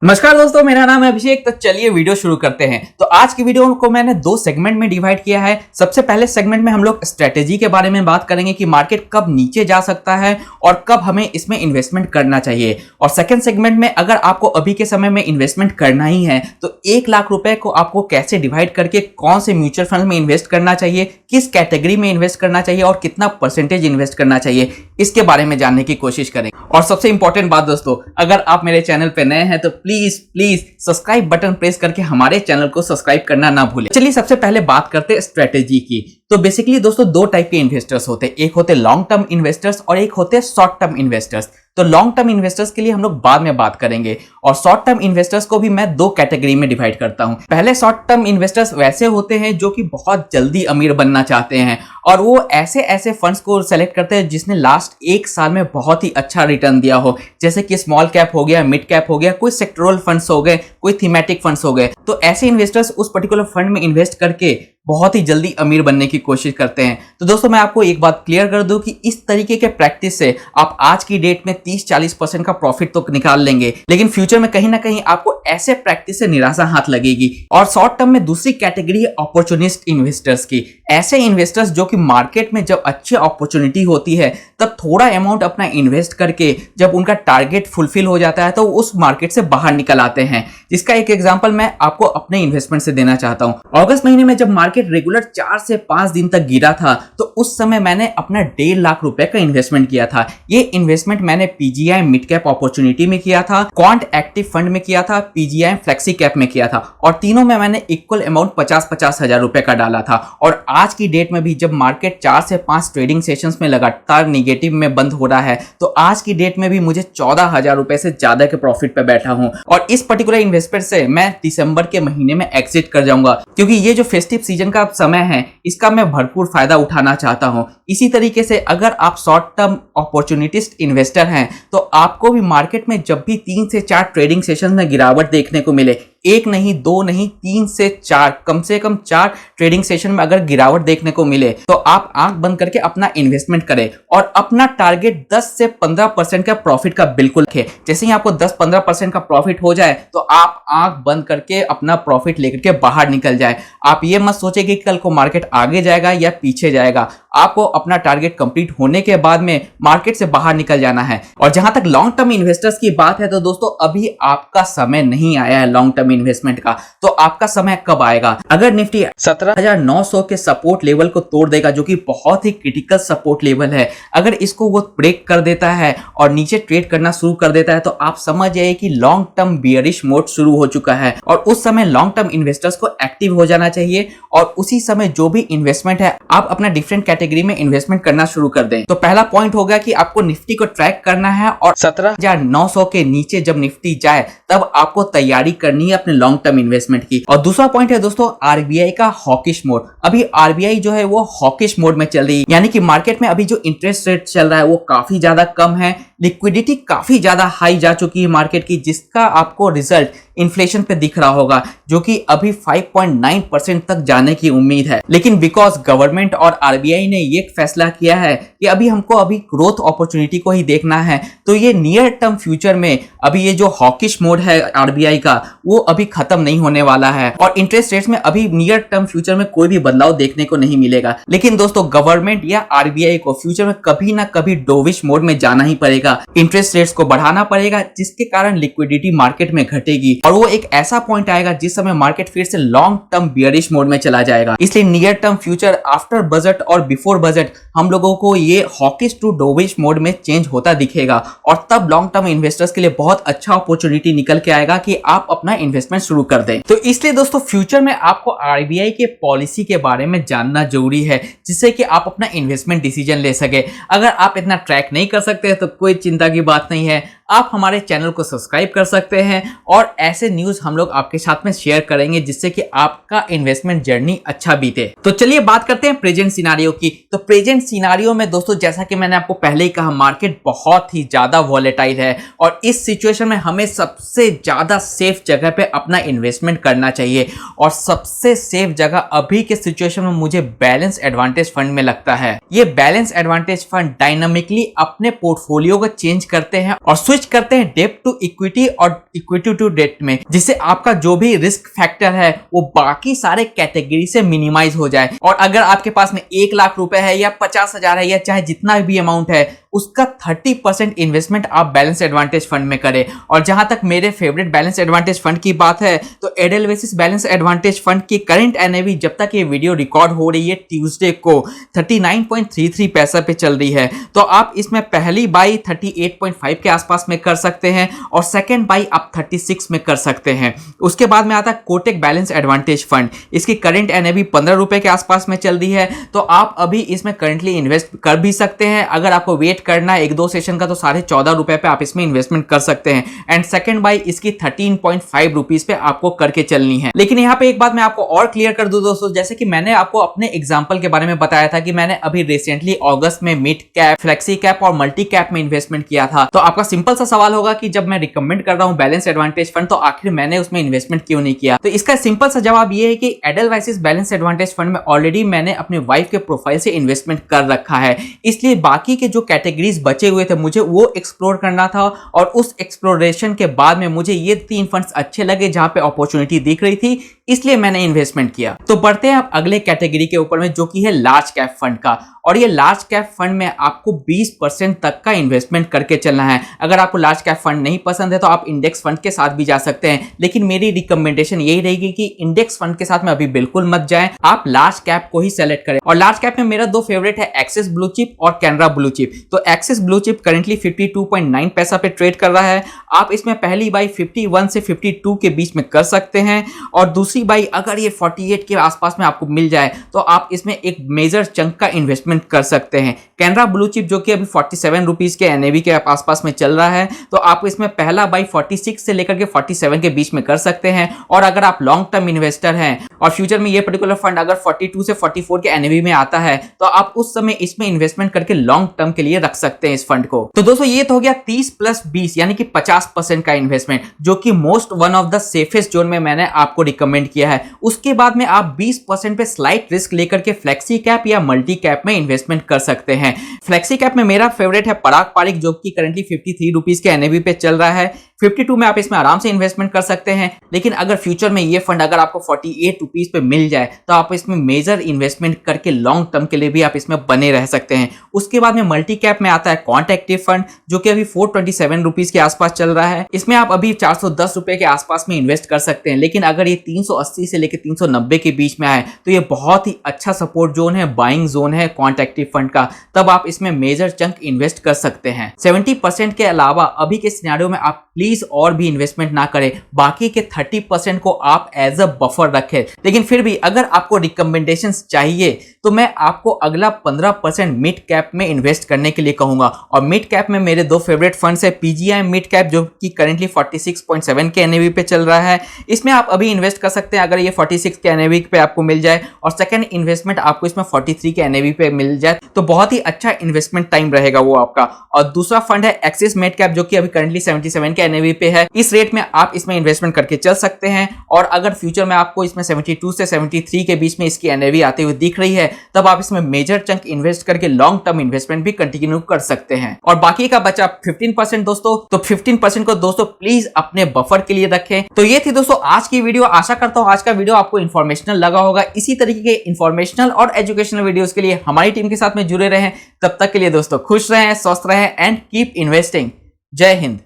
नमस्कार दोस्तों, मेरा नाम है अभिषेक। तो चलिए वीडियो शुरू करते हैं। तो आज की वीडियो को मैंने दो सेगमेंट में डिवाइड किया है। सबसे पहले सेगमेंट में हम लोग स्ट्रेटेजी के बारे में बात करेंगे कि मार्केट कब नीचे जा सकता है और कब हमें इसमें इन्वेस्टमेंट करना चाहिए। और सेकंड सेगमेंट में अगर आपको अभी के समय में इन्वेस्टमेंट करना ही है तो 1 लाख रुपए को आपको कैसे डिवाइड करके कौन से म्यूचुअल फंड में इन्वेस्ट करना चाहिए, किस कैटेगरी में इन्वेस्ट करना चाहिए और कितना परसेंटेज इन्वेस्ट करना चाहिए, इसके बारे में जानने की कोशिश करेंगे। और सबसे इंपॉर्टेंट बात दोस्तों, अगर आप मेरे चैनल पे नए हैं तो प्लीज सब्सक्राइब बटन प्रेस करके हमारे चैनल को सब्सक्राइब करना ना भूलें। चलिए सबसे पहले बात करते हैं स्ट्रेटेजी की। तो बेसिकली दोस्तों दो टाइप के इन्वेस्टर्स होते हैं, एक होते लॉन्ग टर्म इन्वेस्टर्स और एक होते शॉर्ट टर्म इन्वेस्टर्स। तो लॉन्ग टर्म इन्वेस्टर्स के लिए हम लोग बाद में बात करेंगे और शॉर्ट टर्म इन्वेस्टर्स को भी मैं दो कैटेगरी में डिवाइड करता हूं। पहले शॉर्ट टर्म इन्वेस्टर्स वैसे होते हैं जो कि बहुत जल्दी अमीर बनना चाहते हैं और वो ऐसे फंड्स को सेलेक्ट करते हैं जिसने लास्ट 1 साल में बहुत ही अच्छा रिटर्न दिया हो, जैसे कि स्मॉल कैप हो गया, मिड कैप हो गया, कोई सेक्टोरल फंड्स हो गए, कोई थीमेटिक फंड्स हो गए। तो ऐसे इन्वेस्टर्स उस पर्टिकुलर फंड में इन्वेस्ट करके बहुत ही जल्दी अमीर बनने की कोशिश करते हैं। तो दोस्तों मैं आपको एक बात क्लियर कर दूं कि इस तरीके के प्रैक्टिस से आप आज की डेट में 30-40% का प्रॉफिट तो निकाल लेंगे, लेकिन फ्यूचर में कहीं ना कहीं आपको ऐसे प्रैक्टिस से निराशा हाथ लगेगी। और शॉर्ट टर्म में दूसरी कैटेगरी है अपॉर्चुनिस्ट इन्वेस्टर्स की। ऐसे इन्वेस्टर्स जो कि मार्केट में जब अच्छी अपॉर्चुनिटी होती है तब थोड़ा अमाउंट अपना इन्वेस्ट करके जब उनका टारगेट फुलफिल हो जाता है तो उस मार्केट से बाहर निकल आते हैं। जिसका एक एग्जांपल मैं आपको अपने इन्वेस्टमेंट से देना चाहता हूं। अगस्त महीने में जब मार्केट रेगुलर 4 से 5 दिन तक गिरा था तो उस समय मैंने अपना 1.5 लाख रुपए का इन्वेस्टमेंट किया था। ये इन्वेस्टमेंट मैंने पीजीआई मिड कैप अपॉर्चुनिटी में किया था, क्वांट एक्टिव फंड में किया था, पीजीआई फ्लेक्सी कैप में किया था और तीनों में मैंने इक्वल अमाउंट 50-50 हजार रुपए का डाला था। और आज की डेट में भी जब मार्केट 4 से 5 ट्रेडिंग सेशंस में लगातार निगेटिव में बंद हो रहा है तो आज की डेट में भी मुझे 14,000 रुपए से ज्यादा के प्रॉफिट पे बैठा हूं। और इस पर्टिकुलर इन्वेस्टमेंट से मैं दिसंबर के महीने में एग्जिट कर जाऊंगा, क्योंकि ये जो फेस्टिव सीजन का समय है इसका मैं भरपूर फायदा उठाना चाहता हूं। इसी तरीके से अगर आप शॉर्ट टर्म अपॉर्चुनिटिस्ट इन्वेस्टर हैं तो आपको भी मार्केट में जब भी 3 से 4 ट्रेडिंग सेशन में गिरावट देखने को मिले, 1 नहीं 2 नहीं 3 से 4, कम से कम 4 ट्रेडिंग सेशन में अगर गिरावट देखने को मिले तो आप आंख बंद करके अपना इन्वेस्टमेंट करें और अपना टारगेट 10 से 15% का प्रॉफिट का बिल्कुल रखें। जैसे ही आपको 10-15% का प्रॉफिट हो जाए तो आप आंख बंद करके अपना प्रॉफिट लेकर के बाहर निकल जाए। आप ये मत सोचे कि कल को मार्केट आगे जाएगा या पीछे जाएगा, आपको अपना टारगेट कंप्लीट होने के बाद में मार्केट से बाहर निकल जाना है। और जहां तक लॉन्ग टर्म इन्वेस्टर्स की बात है तो दोस्तों अभी आपका समय नहीं आया है लॉन्ग टर्म इन्वेस्टमेंट का। तो आपका समय कब आएगा? अगर निफ्टी 17,900 के सपोर्ट लेवल को तोड़ देगा, जो कि बहुत ही क्रिटिकल सपोर्ट लेवल है, अगर इसको वो ब्रेक कर देता है और नीचे ट्रेड करना शुरू कर देता है तो आप समझ जाइए कि लॉन्ग टर्म बियरिश मोड शुरू हो चुका है। और उस समय लॉन्ग टर्म इन्वेस्टर्स को एक्टिव हो जाना चाहिए और उसी समय जो भी इन्वेस्टमेंट है आप अपना डिफरेंट कैटेगरी में इन्वेस्टमेंट करना शुरू कर दें। तो पहला पॉइंट हो गया कि आपको निफ्टी को ट्रैक करना है और 17,900 के नीचे जब निफ्टी जाए तब आपको तैयारी करनी है अपने लॉन्ग टर्म इन्वेस्टमेंट की। और दूसरा पॉइंट है दोस्तों आरबीआई का हॉकिश मोड। अभी आरबीआई जो है वो हॉकिश मोड में चल रही है, यानी कि मार्केट में अभी जो इंटरेस्ट रेट चल रहा है वो काफी ज्यादा कम है, लिक्विडिटी काफी ज्यादा हाई जा चुकी है मार्केट की, जिसका आपको रिजल्ट इन्फ्लेशन पे दिख रहा होगा जो कि अभी 5.9% तक जाने की उम्मीद है। लेकिन बिकॉज गवर्नमेंट और आरबीआई ने ये फैसला किया है कि अभी हमको ग्रोथ अपॉर्चुनिटी को ही देखना है, तो ये नियर टर्म फ्यूचर में अभी ये जो हॉकिश मोड है आरबीआई का वो अभी खत्म नहीं होने वाला है और इंटरेस्ट रेट्स में अभी नियर टर्म फ्यूचर में कोई भी बदलाव देखने को नहीं मिलेगा। लेकिन दोस्तों गवर्नमेंट या आरबीआई को फ्यूचर में कभी ना कभी डोविश मोड में जाना ही पड़ेगा, इंटरेस्ट रेट्स को बढ़ाना पड़ेगा, जिसके कारण लिक्विडिटी मार्केट में घटेगी और वो एक ऐसा पॉइंट आएगा जिस समय मार्केट फिर से लॉन्ग टर्म बियरिश मोड में चला जाएगा। इसलिए near term future after budget और बिफोर बजट हम लोगों को ये हॉकिश टू डोविश मोड में चेंज होता दिखेगा और तब लॉन्ग टर्म इन्वेस्टर्स के लिए बहुत अच्छा अपॉर्चुनिटी निकल के आएगा कि आप अपना इन्वेस्टमेंट शुरू कर दें। तो इसलिए दोस्तों फ्यूचर में आपको आरबीआई के पॉलिसी के बारे में जानना जरूरी है, जिससे कि आप अपना इन्वेस्टमेंट डिसीजन ले सके। अगर आप इतना ट्रैक नहीं कर सकते तो कोई चिंता की बात नहीं है, आप हमारे चैनल को सब्सक्राइब कर सकते हैं और ऐसे न्यूज हम लोग आपके साथ में शेयर करेंगे जिससे कि आपका इन्वेस्टमेंट जर्नी अच्छा बीते। तो चलिए बात करते हैं प्रेजेंट सिनारियो की। तो प्रेजेंट सिनारियो में दोस्तों जैसा कि मैंने आपको पहले ही कहा, मार्केट बहुत ही ज्यादा वॉलेटाइल है और इस सिचुएशन में हमें सबसे ज्यादा सेफ जगह पे अपना इन्वेस्टमेंट करना चाहिए। और सबसे सेफ जगह अभी के सिचुएशन में मुझे बैलेंस एडवांटेज फंड में लगता है। ये बैलेंस एडवांटेज फंड डायनामिकली अपने पोर्टफोलियो को चेंज करते हैं और स्विच स्विच करते हैं डेब्ट टू इक्विटी और इक्विटी टू डेट में, जिससे आपका जो भी रिस्क फैक्टर है वो बाकी सारे कैटेगरी से मिनिमाइज हो जाए। और अगर आपके पास में 1 लाख रुपए है या 50,000 है या चाहे जितना भी अमाउंट है, उसका 30% इन्वेस्टमेंट आप बैलेंस एडवांटेज फंड में करें। और जहां तक मेरे फेवरेट बैलेंस एडवांटेज फंड की बात है, तो एडेलवेसिस बैलेंस एडवांटेज फंड की करंट एनएवी जब तक ये वीडियो रिकॉर्ड हो रही है ट्यूसडे को 39.33 पैसा पे चल रही है। तो आप इसमें पहली बाई 38.5 के आसपास में कर सकते हैं और सेकेंड बाई आप 36 में कर सकते हैं। उसके बाद में आता है कोटक बैलेंस एडवांटेज फंड। इसकी करंट एनएवी 15 रुपए के आसपास में चल रही है, तो आप अभी इसमें करंटली इन्वेस्ट कर भी सकते हैं। अगर आपको वेट करना है 1-2 सेशन का, तो 14.5 रुपए पे आप इसमें इन्वेस्टमेंट कर सकते हैं। एंड सेकंड बाई इसकी 13.5 रुपीस पे आपको करके चलनी है। लेकिन यहाँ पे एक बात मैं आपको और क्लियर कर दूं दोस्तों, जैसे कि मैंने आपको अपने एग्जांपल के बारे में बताया था कि मैंने अभी रिसेंटली अगस्त में मिड कैप, फ्लेक्सी कैप और मल्टी कैप में इन्वेस्टमेंट किया था। तो आपका सिंपल सा सवाल होगा कि जब मैं रिकमेंड कर रहा हूं बैलेंस एडवांटेज फंड, तो आखिर मैंने उसमें इन्वेस्टमेंट क्यों नहीं किया? तो इसका सिंपल सा जवाब ये है कि एडेलवाइसिस बैलेंस एडवांटेज फंड में ऑलरेडी मैंने अपने वाइफ के प्रोफाइल से इन्वेस्टमेंट कर रखा है, इसलिए बाकी के जो कैटेगरीज बचे हुए थे मुझे वो एक्सप्लोर करना था। और उस एक्सप्लोरेशन के बाद में मुझे ये 3 फंड्स अच्छे लगे जहां पे अपॉर्चुनिटी दिख रही थी, इसलिए मैंने इन्वेस्टमेंट किया। तो बढ़ते हैं अब अगले कैटेगरी के ऊपर में, जो कि है लार्ज कैप फंड का। और ये लार्ज कैप फंड में आपको 20% तक का इन्वेस्टमेंट करके चलना है। अगर आपको लार्ज कैप फंड नहीं पसंद है तो आप इंडेक्स फंड के साथ भी जा सकते हैं, लेकिन मेरी रिकमेंडेशन यही रहेगी कि इंडेक्स फंड के साथ में अभी बिल्कुल मत जाएं, आप लार्ज कैप को ही सेलेक्ट करें। और लार्ज कैप में मेरा 2 फेवरेट है, एक्सिस ब्लू चिप और कैनरा ब्लू चिप। तो एक्सिस ब्लू चिप करंटली 52.9 पैसा पे ट्रेड कर रहा है। आप इसमें पहली बाई 51 से 52 के बीच में कर सकते हैं, और दूसरी बाई अगर ये 48 के आसपास में आपको मिल जाए तो आप इसमें एक मेजर चंक का इन्वेस्टमेंट कर सकते हैं। कैनरा ब्लू चिप जो कि अभी 47 रुपीस के एनएवी के आसपास में चल रहा है, तो आप इसमें पहला बाई 46 से लेकर के 47 के बीच में कर सकते हैं। और अगर आप लॉन्ग टर्म इन्वेस्टर हैं और फ्यूचर में ये पर्टिकुलर फंड अगर 42 से 44 के एनएवी में आता है, तो आप उस समय इसमें इन्वेस्टमेंट करके लॉन्ग टर्म के लिए रख सकते हैं इस फंड को। तो दोस्तों ये तो हो गया 30 + 20 यानी कि 50% का इन्वेस्टमेंट, जो कि most one of the safest zone में मैंने आपको रिकमेंड किया है। उसके बाद में आप 20% पे स्लाइट रिस्क लेकर के फ्लेक्सी कैप या मल्टी कैप में इन्वेस्टमेंट कर सकते हैं। फ्लेक्सी कैप में मेरा फेवरेट है पराग पारिक, जो कि करंटली 53 रुपीस के एनएवी पे चल रहा है। 52 में आप इसमें आराम से इन्वेस्टमेंट कर सकते हैं। लेकिन अगर फ्यूचर में ये फंड अगर आपको 48 रुपीस पे मिल जाए, तो आप इसमें मेजर इन्वेस्टमेंट करके लॉन्ग टर्म के लिए भी आप इसमें बने रह सकते हैं। उसके बाद में मल्टी कैप में आता है क्वांट एक्टिव फंड, जो कि अभी 427 रुपीस के आसपास चल रहा है। इसमें आप अभी 410 रुपए के आसपास में इन्वेस्ट कर सकते हैं। लेकिन अगर ये 380 से लेकर 390 के बीच में आए, तो ये बहुत ही अच्छा सपोर्ट जोन है, बाइंग जोन है क्वांट एक्टिव फंड का। तब आप इसमें मेजर चंक इन्वेस्ट कर सकते हैं। 70% के अलावा अभी के सिनेरियो में आप प्लीज और भी इन्वेस्टमेंट ना करें, बाकी के 30% को आप एज अ बफर रखें। लेकिन फिर भी अगर आपको रिकमेंडेशंस चाहिए, तो मैं आपको अगला 15% मिड कैप में इन्वेस्ट करने के लिए कहूंगा। और मिड कैप में मेरे 2 फेवरेट फंड्स है, पीजीआई मिड कैप जो कि करंटली 46.7 के एनएवी पे चल रहा है। इसमें आप अभी इन्वेस्ट कर सकते हैं अगर ये 46 के एनएवी पे आपको मिल जाए, और सेकंड इन्वेस्टमेंट आपको इसमें 43 के एनएवी पे मिल जाए, तो बहुत ही अच्छा इन्वेस्टमेंट टाइम रहेगा वो आपका। और दूसरा फंड है एक्सिस मिड कैप, जो कि अभी करंटली 77 के एनएवी पे है। इस रेट में आप इसमें इन्वेस्टमेंट करके चल सकते हैं। और अगर फ्यूचर में आपको इसमें 72 से 73 के बीच में इसकी एनएवी आते हुए दिख रही है, तब आप इसमें मेजर चंक इन्वेस्ट करके लॉन्ग टर्म इन्वेस्टमेंट भी कंटिन्यू कर सकते हैं। और बाकी का बचा 15% दोस्तों, तो 15% को दोस्तों प्लीज अपने बफर के लिए रखें। तो ये थी दोस्तों आज की वीडियो। आशा करता हूं आज का वीडियो आपको इन्फॉर्मेशनल लगा होगा। इसी तरीके के इन्फॉर्मेशनल और एजुकेशनल वीडियोस के लिए हमारी टीम के साथ में जुड़े रहें। तब तक के लिए दोस्तों खुश रहें, स्वस्थ रहें एंड कीप इन्वेस्टिंग। जय हिंद।